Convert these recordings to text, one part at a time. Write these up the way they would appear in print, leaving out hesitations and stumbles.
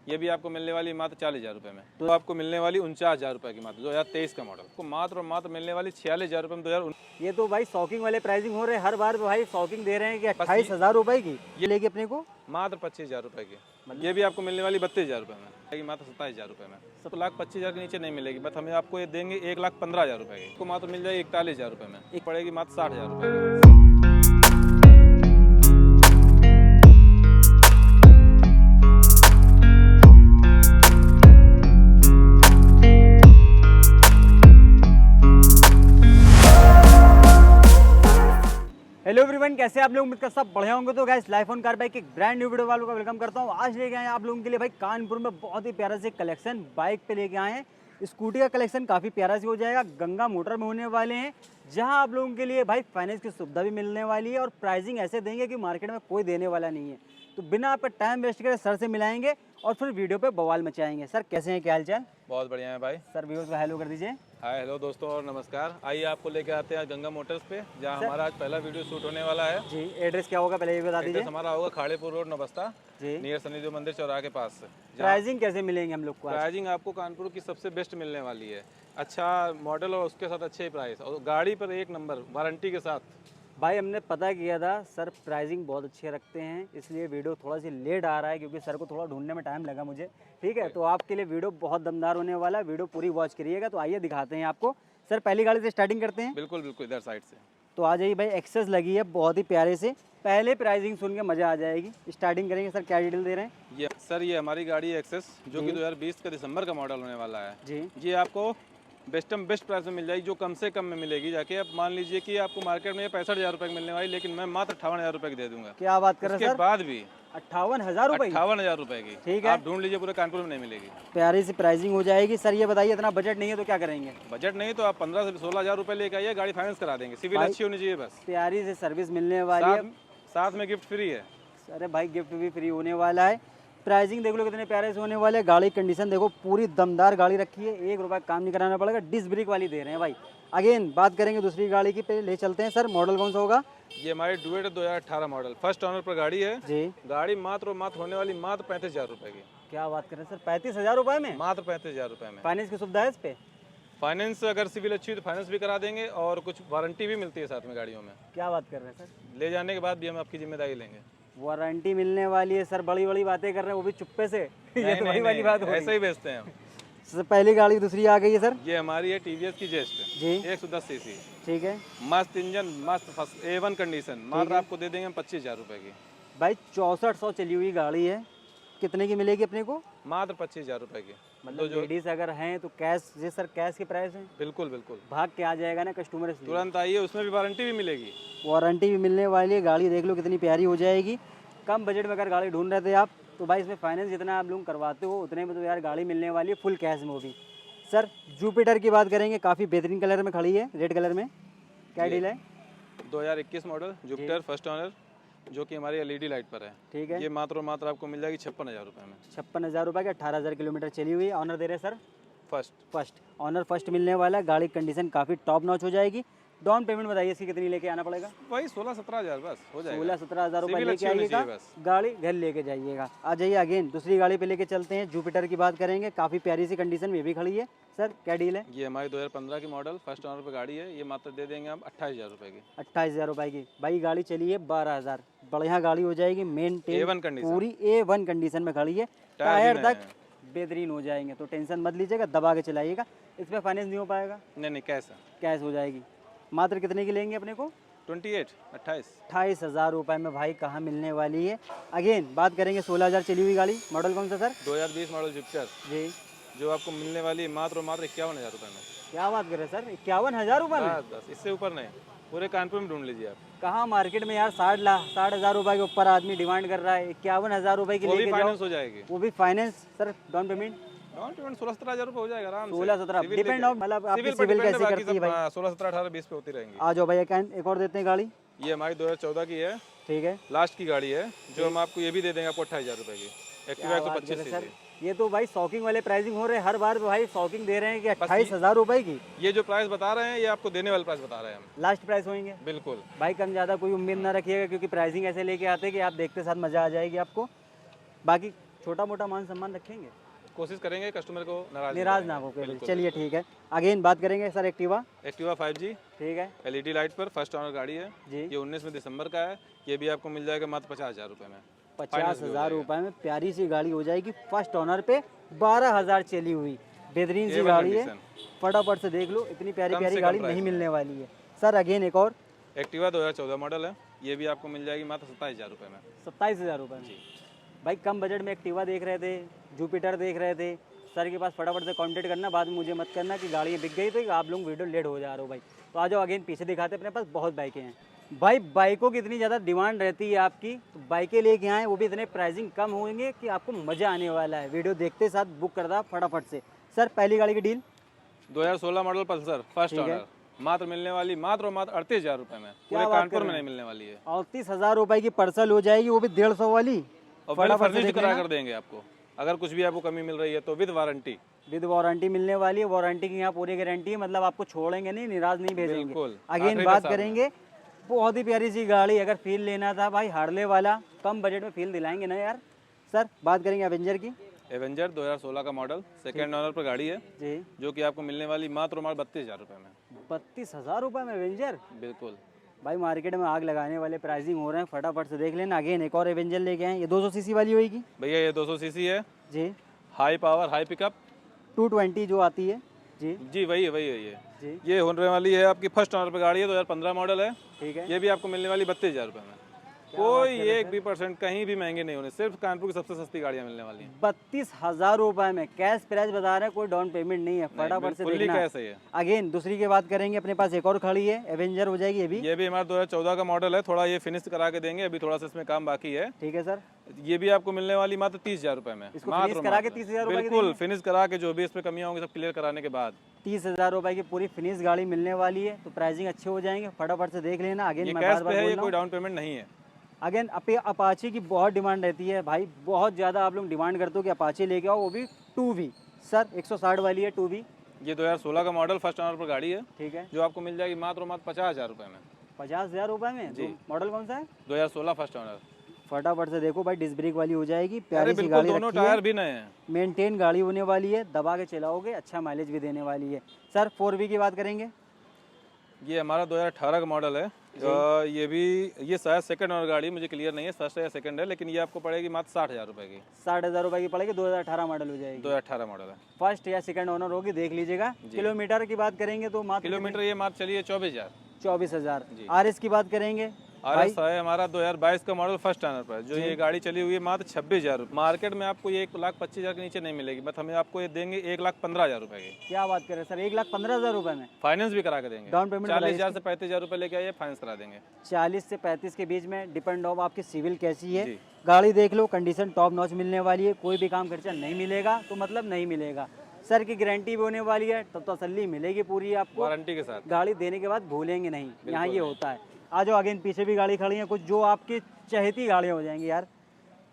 ये भी आपको मिलने वाली मात्र 40,000 रुपये में। तो आपको मिलने वाली 49,000 रुपये की मात्र 2023 का मॉडल को मात्र और मात्र मिलने वाली 46,000 रुपये में 2019। ये तो भाई शॉकिंग वाले प्राइसिंग हो रहे हैं, हर बार भाई शॉकिंग दे रहे हैं कि 28,000 रुपए की ये लेगी अपने को मात्र 25,000 रुपये की। ये भी आपको मिलने वाली 32,000 रुपये में, मात्र 27,000 रुपये में। 7,25,000 के नीचे नहीं मिलेगी, बट हमें आपको ये देंगे 1,15,000 रुपये की। आपको मात्र मिल जाएगी 41,000 रुपये में, एक पड़ेगी मात्र 60,000 रुपये की। हेलो एवरीवन, कैसे आप लोग? उम्मीद करता सब बढ़िया होंगे। तो guys, life on car bike एक ब्रांड न्यू वीडियो वालों का वेलकम करता हूं। आज लेके आए हैं आप लोगों के लिए भाई कानपुर में बहुत ही प्यारा से कलेक्शन बाइक पे लेके आए हैं। स्कूटी का कलेक्शन काफ़ी प्यारा से हो जाएगा, गंगा मोटर में होने वाले हैं, जहां आप लोगों के लिए भाई फाइनेंस की सुविधा भी मिलने वाली है और प्राइसिंग ऐसे देंगे कि मार्केट में कोई देने वाला नहीं है। तो बिना आपका टाइम वेस्ट करे सर से मिलाएंगे और फिर वीडियो पे बवाल मचाएंगे। सर कैसे हैं, क्या हाल चाल? बहुत बढ़िया है भाई। सर व्यूअर्स को हेलो कर दीजिए। हाय हेलो दोस्तों और नमस्कार। आइए आपको लेके आते हैं आज गंगा मोटर्स पे, जहां हमारा आज पहला वीडियो शूट होने वाला है। जी, एड्रेस क्या होगा पहले ये बता दीजिए। हमारा होगा खाड़ेपुर रोड नवस्ता जी, नियर शनिदेव मंदिर चौराहे के पास से। प्राइसिंग कैसे मिलेंगे हम लोग को? प्राइसिंग आपको कानपुर की सबसे बेस्ट मिलने वाली है। अच्छा मॉडल और उसके साथ अच्छे प्राइस और गाड़ी पर एक नंबर वारंटी के साथ। भाई हमने पता किया था सर प्राइसिंग बहुत अच्छे रखते हैं, इसलिए वीडियो थोड़ा सी लेट आ रहा है क्योंकि सर को थोड़ा ढूंढने में टाइम लगा मुझे। ठीक है, तो आपके लिए वीडियो बहुत दमदार होने वाला है, वीडियो पूरी वॉच करिएगा। तो आइए दिखाते हैं आपको। सर पहली गाड़ी से स्टार्टिंग करते हैं। बिल्कुल बिल्कुल, इधर साइड से तो आ जाइए भाई, एक्सेस लगी है बहुत ही प्यारे से। पहले प्राइसिंग सुन के मज़ा आ जाएगी। स्टार्टिंग करेंगे सर, क्या डिटेल दे रहे हैं? ये सर ये हमारी गाड़ी है एक्सेस, जो कि 2020 का दिसंबर का मॉडल होने वाला है जी। ये आपको बेस्ट प्राइस में मिल जाएगी, जो कम से कम में मिलेगी। जाके आप मान लीजिए कि आपको मार्केट में 65,000 रुपये की मिलने वाली, लेकिन मैं मात्र 58,000 रुपये की दे दूंगा। क्या बात कर रहे हैं उसके सर? बाद भी 58,000 रुपये? 58,000 रुपये की। ठीक है, आप ढूंढ लीजिए, पूरे कानपुर में नहीं मिलेगी। प्यारी सी प्राइसिंग हो जाएगी। सर ये बताइए, इतना बजट नहीं है तो क्या करेंगे? बजट नहीं तो आप 15 से 16,000 रुपये लेके आइए, गाड़ी फाइनेंस करा देंगे। सिविल अच्छी होनी चाहिए बस। प्यारी सी सर्विस मिलने वाली है, साथ में गिफ्ट फ्री है। अरे भाई गिफ्ट भी फ्री होने वाला है। प्राइसिंग देख लो कितने प्यारे से होने वाले हैं। गाड़ी कंडीशन देखो, पूरी दमदार गाड़ी रखी है, 1 रुपया काम नहीं कराना पड़ेगा। डिस्क ब्रेक वाली दे रहे हैं भाई। अगेन बात करेंगे दूसरी गाड़ी की, पे ले चलते हैं। सर मॉडल कौन सा होगा? ये हमारी डुएट 2018 मॉडल फर्स्ट ऑनर पर गाड़ी है जी। गाड़ी मात्र और मात्र होने वाली मात्र 35,000 रुपये की। क्या बात कर रहे हैं सर, 35,000 रुपये में? मात्र 35,000 रुपये में। फाइनेंस की सुविधा है इस पे? फाइनेंस अगर सिविल अच्छी तो फाइनेंस भी करा देंगे और कुछ वारंटी भी मिलती है साथ में गाड़ियों में। क्या बात कर रहे हैं सर? ले जाने के बाद भी हम आपकी जिम्मेदारी लेंगे। वारंटी मिलने वाली है सर, बड़ी बड़ी बातें कर रहे हैं वो भी चुप्पे से। ये तो वही वाली बात हो रही है। ऐसे ही बेचते हैं हम। सर पहली गाड़ी दूसरी आ गई है सर। ये हमारी है टीवीएस की जेस्ट जी। 110 सीसी। ठीक है, मस्त इंजन, मस्त A1 कंडीशन। मात्र आपको दे देंगे हम 25,000 रुपये की। भाई 6400 चली हुई गाड़ी है, कितने की मिलेगी अपने को? मात्र 25,000 रुपये की। मतलब लेडीज अगर हैं तो कैश, जी सर कैश की प्राइस है? बिल्कुल बिल्कुल, भाग के आ जाएगा ना कस्टमर, इसलिए तुरंत आइए, उसमें भी वारंटी भी मिलेगी। वारंटी भी मिलने वाली है। गाड़ी देख लो कितनी प्यारी हो जाएगी। कम बजट में अगर गाड़ी ढूंढ रहे थे आप तो भाई इसमें फाइनेंस जितना आप लोग करवाते हो उतने में तो यार गाड़ी मिलने वाली है फुल कैश में। वो भी सर जुपिटर की बात करेंगे, काफ़ी बेहतरीन कलर में खड़ी है, रेड कलर में। क्या डील है? 2021 मॉडल जुपिटर फर्स्ट ऑनर, जो कि हमारी LED लाइट पर है। ठीक है, ये मात्र और मात्र आपको मिल जाएगी 56,000 रुपये में। 56,000 रुपये के 18,000 किलोमीटर चली हुई है। ऑनर दे रहे हैं सर? फर्स्ट ऑनर फर्स्ट मिलने वाला है। गाड़ी कंडीशन काफ़ी टॉप नॉच हो जाएगी। डाउन पेमेंट बताइए इसकी कितनी लेके आना पड़ेगा? वही 16-17,000 बस हो जाएगा। 16-17,000 रुपये सिविल लेके अच्छी होनी आइएगा, चाहिए बस। गाड़ी घर लेके जाइएगा। आ जाइए अगेन दूसरी गाड़ी पे लेके चलते हैं। जुपिटर की बात करेंगे, काफ़ी प्यारी सी कंडीशन में भी खड़ी है। सर क्या डील है? ये हमारी 2015 की मॉडल फर्स्ट ऑनर पर गाड़ी है। ये मात्र दे देंगे हम 28,000 रुपये की। 28,000 रुपये की। भाई गाड़ी चली है 12,000, बढ़िया गाड़ी हो जाएगी। मेन A1 कंडीशन, पूरी A1 कंडीशन में खड़ी है। टायर तक बेहतरीन हो जाएंगे, तो टेंशन मत लीजिएगा, दबा के चलाइएगा। इसमें फाइनेंस नहीं हो पाएगा? नहीं कैश है, कैश हो जाएगी। मात्र कितने की लेंगे अपने को? 28,000 रुपये में भाई कहाँ मिलने वाली है। अगेन बात करेंगे 16,000 चली हुई गाड़ी। मॉडल कौन सा सर? 2020 मॉडल जुपिटर जी, जो आपको मिलने वाली है मात्र और मात्र 51,000 रुपये में। क्या बात कर रहे हैं सर, 51,000 रुपये में? बस इससे ऊपर नहीं, पूरे कानपुर में ढूंढ लीजिए आप। कहाँ मार्केट में यार 60,000 रुपये के ऊपर आदमी डिमांड कर रहा है। 51,000 रुपये की वो भी लेके जाओ, फाइनेंस हो जाएगी। वो भी फाइनेंस। सर डाउन पेमेंट 16-17,000 रुपये हो जाएगा आराम से। 16-17 डिपेंड ऑन, मतलब आपकी सिविल कैसे करती है भाई। 16-17-18-20 पे होती रहेंगी। आ जाओ भाई, एक और देते हैं गाड़ी। ये हमारी 2014 की है, ठीक है, लास्ट की गाड़ी है, जो हम आपको ये भी दे देंगे आपको 28,000 रुपये की। Activa 125 sir CC. ये तो भाई शॉकिंग वाले प्राइसिंग हो रहे हैं, हर बार भाई शॉकिंग दे रहे हैं कि 28,000 रुपये की। ये जो प्राइस बता रहे हैं ये आपको देने वाले प्राइस बता रहे हैं हम। लास्ट प्राइस होंगे बिल्कुल भाई, कम ज़्यादा कोई उम्मीद ना रखिएगा, क्योंकि प्राइसिंग ऐसे लेके आते हैं कि आप देखते साथ मज़ा आ जाएगी आपको। बाकी छोटा मोटा मान सम्मान रखेंगे, कोशिश करेंगे कस्टमर को निराश ना हो। चलिए ठीक है, अगेन बात करेंगे सर एक्टिवा। एक्टिवा 5G ठीक है LED लाइट पर फर्स्ट ऑनर गाड़ी है जी। ये 19 दिसंबर का है। ये भी आपको मिल जाएगा मात्र 50,000 रुपये में। 50,000 रुपये में प्यारी सी गाड़ी हो जाएगी। फर्स्ट ऑनर पे 12,000 चली हुई बेहतरीन सी गाड़ी है। फटाफट से देख लो, इतनी प्यारी प्यारी गाड़ी नहीं मिलने वाली है। सर अगेन एक और एक्टिवा 2014 मॉडल है। ये भी आपको मिल जाएगी मात्र 27,000 रुपये में। 27,000 रुपये में भाई, कम बजट में एक्टिवा देख रहे थे, जुपिटर देख रहे थे, सर के पास फटाफट से कांटेक्ट करना। बाद में मुझे मत करना कि गाड़ियाँ बिक गई तो आप लोग वीडियो लेट हो जा रहे हो भाई। तो आ जाओ, अगेन पीछे दिखाते, अपने पास बहुत बाइकें हैं भाई। बाइकों की इतनी ज़्यादा डिमांड रहती है आपकी, तो बाइकें लेके आएँ, वो भी इतने प्राइसिंग कम होंगे कि आपको मज़ा आने वाला है। वीडियो देखते साथ बुक कर दो फटाफट से। सर पहली गाड़ी की deal 2016 model Pulsar first owner मात्र मिलने वाली मात्र 38,000 रुपये में। पूरे कानपुर में नहीं मिलने वाली है। 38,000 रुपये की पर्सल हो जाएगी, वो भी 150 वाली। और फर्निश्ड करा कर देंगे आपको। अगर कुछ भी आपको कमी मिल रही है तो विद वारंटी मिलने वाली है। वारंटी की यहाँ पूरी गारंटी है, मतलब आपको छोड़ेंगे नहीं, निराश नहीं भेजेंगे। बिल्कुल। अगेन बात करेंगे, बहुत ही प्यारी सी गाड़ी। अगर फील लेना था भाई हार्ले वाला, कम बजट में फील दिलाएंगे ना यार। सर बात करेंगे एवेंजर की। एवेंजर 2016 का मॉडल सेकेंड ऑनर पर गाड़ी है जी, जो कि आपको मिलने वाली मात्र 32,000 रुपये में। 32,000 रुपये में एवेंजर। बिल्कुल भाई मार्केट में आग लगाने वाले प्राइसिंग हो रहे हैं, फटाफट से देख लेना। अगेन एक और एवेंजर लेके आए, ये 200 सीसी वाली होगी भैया। ये 200 सीसी है जी, हाई पावर हाई पिकअप 220 जो आती है जी। जी वही है जी। ये होने वाली है आपकी फर्स्ट ऑनर पर गाड़ी है, 2015 मॉडल है। ठीक है, ये भी आपको मिलने वाली 32,000 रुपये में। कोई 1% कहीं भी महंगे नहीं होने, सिर्फ कानपुर की सबसे सस्ती गाड़ियाँ मिलने वाली हैं। 32,000 रुपये में कैश प्राइस बता रहे हैं, कोई डाउन पेमेंट नहीं है। फटाफट से देखना। कैसे है। अगेन दूसरी की बात करेंगे, अपने पास एक और खड़ी है, एवेंजर हो जाएगी। ये भी हमारा 2014 का मॉडल है। थोड़ा ये फिनिश करा के देंगे, अभी थोड़ा सा इसमें काम बाकी है। ठीक है सर, ये भी आपको मिलने वाली मात्र 30,000 रुपये में। फिनिश करा के 30,000 रुपये बिल्कुल फिनिश करा के, जो भी इसमें कमियां होंगी सब क्लियर कराने के बाद 30,000 रुपये की पूरी फिनिश गाड़ी मिलने वाली है। तो प्राइसिंग अच्छे हो जाएंगे, फटाफट से देख लेना। अगेन मैं कैश पे है, ये कोई डाउन पेमेंट नहीं है। अगेन अपाची की बहुत डिमांड रहती है भाई, बहुत ज़्यादा आप लोग डिमांड करते हो कि अपाची लेके आओ, वो भी 2V। सर 160 वाली है 2V। ये 2016 का मॉडल फर्स्ट ऑनर पर गाड़ी है। ठीक है, जो आपको मिल जाएगी मात्र 50,000 रुपये में। 50,000 रुपये में जी। मॉडल कौन सा है? 2016 फर्स्ट ऑनर। फटाफट से देखो भाई, डिस्क ब्रेक वाली हो जाएगी, प्यारी सी गाड़ी, दोनों टायर भी नए हैं, मेंटेन गाड़ी होने वाली है, दबा के चलाओगे, अच्छा माइलेज भी देने वाली है। सर 4V की बात करेंगे। ये हमारा 2018 का मॉडल है। ये शायद सेकंड ऑनर गाड़ी, मुझे क्लियर नहीं है फर्स्ट है या सेकंड है, लेकिन ये आपको पड़ेगी मात्र 60,000 रुपये की। 60,000 रुपये की पड़ेगी, 2018 मॉडल हो जाएगी। 2018 मॉडल है, फर्स्ट या सेकंड ओनर होगी, देख लीजिएगा। किलोमीटर की बात करेंगे तो मात्र किलोमीटर ये मात्र चलिए 24,000। RS की बात करेंगे, RS है हमारा 2022 का मॉडल फर्स्ट ऑनर पर, जो ये गाड़ी चली हुई है मात्र 26,000। मार्केट में आपको ये 1,25,000 के नीचे नहीं मिलेगी, बट हमें आपको ये देंगे 1,15,000 रुपये की। क्या बात कर रहे हैं सर, 1,15,000 रुपये में फाइनेंस भी करा के देंगे। डाउन पेमेंट 40,000 से 35,000 रुपये लेके आइए, फाइनेंस करा देंगे। 40 से 35 के बीच में, डिपेंड ऑफ आपकी सिविल कैसी है। गाड़ी देख लो, कंडीशन टॉप नॉच मिलने वाली है, कोई भी काम खर्चा नहीं मिलेगा तो मतलब नहीं मिलेगा। सर की गारंटी भी होने वाली है, तो तसल्ली मिलेगी पूरी आपको वारंटी के साथ। गाड़ी देने के बाद भूलेंगे नहीं, यहाँ ये होता है। आ जाओ, अगेन पीछे भी गाड़ी खड़ी है कुछ जो आपकी चहेती गाड़ियाँ हो जाएंगी यार।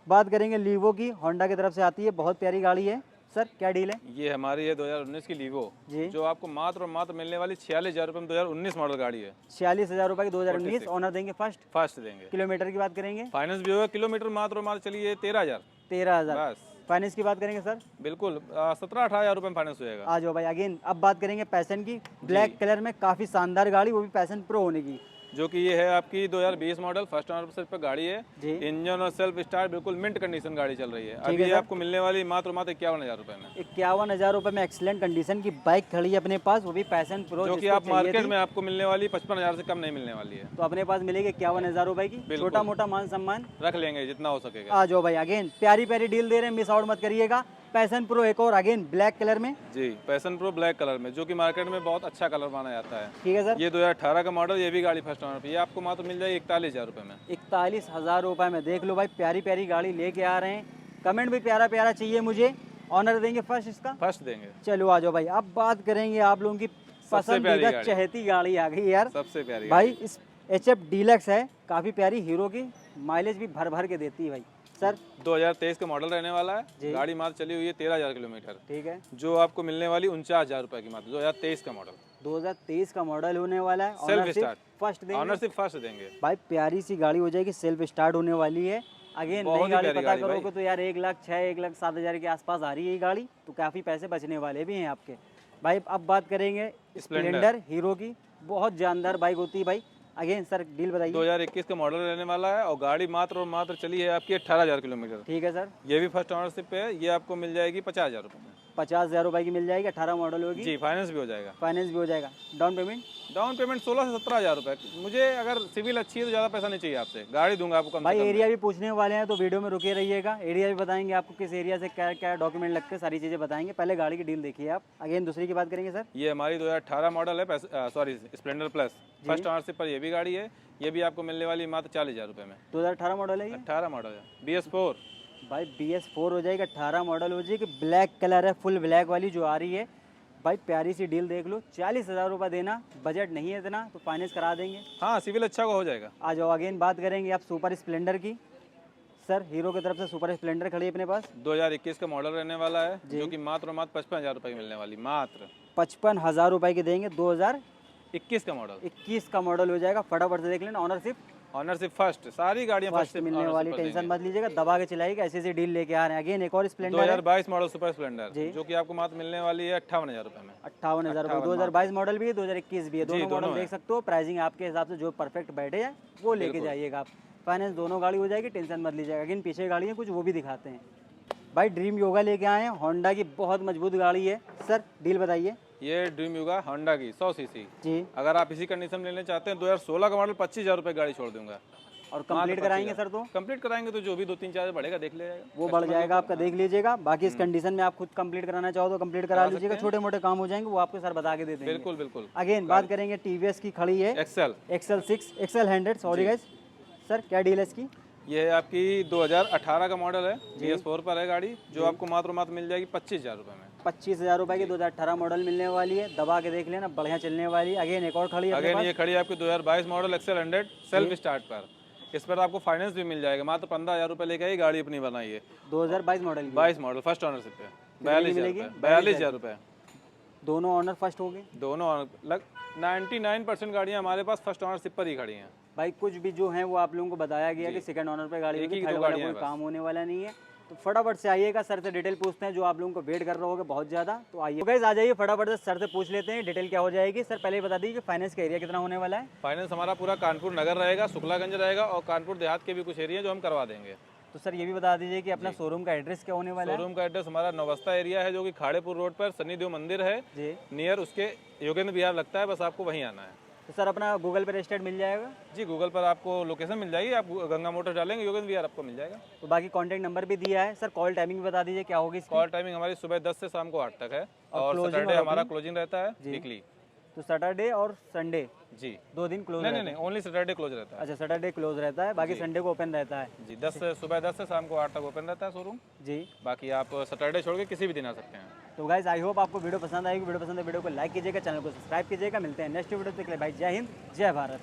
बात करेंगे लीवो की, होंडा की तरफ से आती है, बहुत प्यारी गाड़ी है। सर क्या डील है? ये हमारी है 2019 की लीवो जी, जो आपको मात्र और मात्र मिलने वाली 46,000 रुपये में 2019 मॉडल गाड़ी है। 46,000 रुपये की 2019। ऑनर देंगे फर्स्ट देंगे। किलोमीटर की बात करेंगे, फाइनेंस भी होगा। किलोमीटर मात्र और मात्र चलिए 13,000 बस। फाइनेंस की बात करेंगे सर, बिल्कुल 17-18,000 रुपये में फाइनेंस होएगा। आ जाओ भाई, अगेन अब बात करेंगे पैशन की। ब्लैक कलर में काफी शानदार गाड़ी, वो भी पैशन प्रो होने की, जो कि ये है आपकी 2020 मॉडल फर्स्ट ऑनर पर गाड़ी है। इंजन और सेल्फ स्टार्ट बिल्कुल मिंट कंडीशन गाड़ी चल रही है। अभी ये आपको मिलने वाली मात्र 51,000 रुपये में। 51,000 रुपये में एक्सीलेंट कंडीशन की बाइक खड़ी है अपने पास, वो भी पैशन प्रो, जो कि आप मार्केट में आपको मिलने वाली 55,000 से कम नहीं मिलने वाली है। तो अपने पास मिलेगी 51,000 रुपये की। छोटा मोटा मान सम्मान रख लेंगे जितना हो सकेगा। आ जाओ भाई, अगेन प्यारी प्यारी डील दे रहे हैं, मिस आउट मत करिएगा। पैशन प्रो एक और अगेन ब्लैक कलर में जी, पैशन प्रो ब्लैक कलर में, जो कि मार्केट में बहुत अच्छा कलर माना जाता है। ठीक है सर, ये 2018 का मॉडल, ये भी गाड़ी फर्स्ट ऑनर पे, ये आपको मात्र मिल जाएगी 41,000 रुपये में। 41,000 रुपये में देख लो भाई, प्यारी प्यारी गाड़ी लेके आ रहे हैं। कमेंट भी प्यारा प्यारा चाहिए मुझे, ऑनर देंगे फर्स्ट, इसका फर्स्ट देंगे। चलो आ जाओ भाई, अब बात करेंगे आप लोगों की पसंदीदा चहेती गाड़ी आ गई यार, सबसे प्यारी भाई। इस HF डीलक्स है, काफी प्यारी, हीरो की, माइलेज भी भर भर के देती है भाई। सर 2023 का मॉडल रहने वाला है, गाड़ी मात्र चली हुई है 13,000 किलोमीटर। ठीक है, जो आपको मिलने वाली 49,000 रुपये की मात्र। 2023 का मॉडल, 2023 का मॉडल होने वाला है। सेल्फ स्टार्ट फर्स्ट देंगे, ऑनरशिप फर्स्ट देंगे भाई। प्यारी सी गाड़ी हो जाएगी, सेल्फ स्टार्ट होने वाली है। अगेन बहुत नई ही गाड़ी प्यारी पता गाड़ी भाई। करोगे तो यार 1,06,000 1,07,000 के आसपास आ रही है ये गाड़ी, तो काफ़ी पैसे बचने वाले भी हैं आपके भाई। अब बात करेंगे स्प्लेंडर हीरो की, बहुत जानदार बाइक होती है भाई। अगेन सर डील बताइए। 2021 का मॉडल रहने वाला है और गाड़ी मात्र और मात्र चली है आपकी 18,000 किलोमीटर। ठीक है सर, ये भी फर्स्ट ओनरशिप पे है, ये आपको मिल जाएगी 50,000 रुपये में। 50,000 रुपये की मिल जाएगी, 18 मॉडल होगी जी, फाइनेंस भी हो जाएगा। फाइनेंस भी हो जाएगा। डाउन पेमेंट डाउन पेमेंट 16 से 17,000 रुपये। मुझे अगर सिविल अच्छी है तो ज़्यादा पैसा नहीं चाहिए आपसे, गाड़ी दूंगा आपको कम भाई। से कम। एरिया भी पूछने वाले हैं तो वीडियो में रुके रहिएगा, एरिया भी बताएंगे आपको किस एरिया से क्या क्या डॉक्यूमेंट लगते हैं, सारी चीज़ें बताएंगे। पहले गाड़ी की डील देखिए आप। अगेन दूसरी की बात करेंगे सर। ये हमारी 2018 मॉडल है, sorry Splendor plus first ownership पर ये भी गाड़ी है। ये भी आपको मिलने वाली है मात्र 40,000 रुपये में। 2018 मॉडल है ये 18 मॉडल है, BS4। भाई। BS4 हो जाएगा, 18 मॉडल हो जाएगी, ब्लैक कलर है, फुल ब्लैक वाली जो आ रही है भाई। प्यारी सी डील देख लो, 40,000 रुपये देना, बजट नहीं है इतना तो फाइनेंस करा देंगे। हाँ, सिविल अच्छा हो जाएगा। आ जाओ। अगेन बात करेंगे आप सुपर स्प्लेंडर की। सर हीरो की तरफ से सुपर स्प्लेंडर खड़ी है अपने पास, 2021 का मॉडल रहने वाला है, जो कि मात्र और मात्र 55,000 रुपये की मिलने वाली। मात्र 55,000 रुपये की देंगे। 2021 का मॉडल, का मॉडल हो जाएगा। फटाफट से देख लेना। ऑनरशिप फर्स्ट, सारी गाड़ियाँ फर्स्ट मिलने वाली, टेंशन मत लीजिएगा, दबा के चलाइएगा। ऐसी डील लेके आ रहे हैं। अगेन एक और स्प्लेंडर 2022 मॉडल सुपर स्प्लेंडर, जो कि आपको मात्र मिलने वाली है 58,000 रुपये में। 58,000 रुपये। 2022 मॉडल भी है, 2021 भी है, दोनों मॉडल देख सकते हो। प्राइसिंग आपके हिसाब से जो परफेक्ट बैठे है वो लेके जाइएगा आप। फाइनेंस दोनों गाड़ी हो जाएगी, टेंशन मत लीजिएगा। अगेन पीछे गाड़ी है कुछ, वो भी दिखाते हैं भाई। ड्रीम योगा लेके आए हैं, होंडा की बहुत मजबूत गाड़ी है। सर डील बताइए। ये ड्रीम युगा होंडा की 100 सीसी जी। अगर आप इसी कंडीशन में लेना चाहते हैं 2016 का मॉडल 25,000 रुपये गाड़ी छोड़ दूंगा। और कंप्लीट कराएंगे सर तो कंप्लीट कराएंगे तो जो भी 2-3 चार्ज बढ़ेगा देख लेगा, वो बढ़ जाएगा आपका, देख लीजिएगा। बाकी इस कंडीशन में आप खुद कंप्लीट कराना चाहो तो कंप्लीट करा लीजिएगा। छोटे मोटे काम हो जाएंगे वो आपको सर बता के दे देंगे। बिल्कुल बिल्कुल। अगेन बात करेंगे TVS की खड़ी है XL 100, सॉरी गाइस। सर क्या डील है इसकी? ये है आपकी 2018 का मॉडल है, BS4 पर है गाड़ी, जो आपको मात्र मिल जाएगी 25,000 रुपये में। 25,000 रुपये की 2018 मॉडल मिलने वाली है। दबा के देख लेना, बढ़िया चलने वाली है। अगेन एक और खड़ी है। अगेन ये खड़ी है आपकी 2022 मॉडल XL 100 सेल्फ स्टार्ट पर। इस पर आपको फाइनेंस भी मिल जाएगा, मात्र 15,000 रुपये लेके ही गाड़ी अपनी बनाई है। 2022 मॉडल 22 मॉडल फर्स्ट ऑनरशिप पे 42,000 रुपये। दोनों ऑनर फर्स्ट हो गए। दोनों 99% गाड़ियाँ हमारे पास फर्स्ट ऑनरशिप पर ही खड़ी हैं भाई। कुछ भी जो है वो आप लोगों को बताया गया कि सेकंड ऑनर पे गाड़ी होगी, थर्ड वाला कोई काम होने वाला नहीं है। तो फटाफट से आइएगा, सर से डिटेल पूछते हैं, जो आप लोगों को वेट कर रहे होगे बहुत ज़्यादा। तो आइए गाइस, आ जाइए फटाफट से सर से पूछ लेते हैं डिटेल क्या हो जाएगी। सर पहले ही बता दीजिए फाइनेंस का एरिया कितना होने वाला है? फाइनेंस हमारा पूरा कानपुर नगर रहेगा, शुक्लागंज रहेगा और कानपुर देहात के भी कुछ एरिया जो हम करवा देंगे। तो सर ये भी बता दीजिए कि अपना शोरूम का एड्रेस क्या होने वाला है? शोरूम का एड्रेस हमारा नवस्ता एरिया है, जो कि खाड़ेपुर रोड पर शनिदेव मंदिर है जी। नियर उसके योगेंद्र विहार लगता है, बस आपको वहीं आना है। तो सर अपना गूगल पे रजिस्टर्ड मिल जाएगा? जी, गूगल पर आपको लोकेशन मिल जाएगी, आप गंगा मोटर डालेंगे योगेंद्र विहार आपको मिल जाएगा। तो बाकी कॉन्टैक्ट नंबर भी दिया है। सर कॉल टाइमिंग भी बता दीजिए क्या होगी इसकी? कॉल टाइमिंग हमारी सुबह 10 से शाम को 8 तक है और सैटरडे हमारा क्लोजिंग रहता है वीकली। तो सैटरडे और संडे जी 2 दिन क्लोज? नहीं, ओनली सैटरडे क्लोज रहता है। अच्छा, सैटरडे क्लोज रहता है, बाकी संडे को ओपन रहता है। जी, सुबह 10 से शाम को 8 तक ओपन रहता है शोरूम जी। बाकी आप सैटरडे छोड़ के किसी भी दिन आ सकते हैं। तो गाइस आई होप आपको वीडियो पसंद आएगी। वीडियो पसंद है वीडियो को लाइक कीजिएगा, चैनल को सब्सक्राइब कीजिएगा। मिलते हैं नेक्स्ट वीडियो तक के लिए भाई। जय हिंद, जय भारत।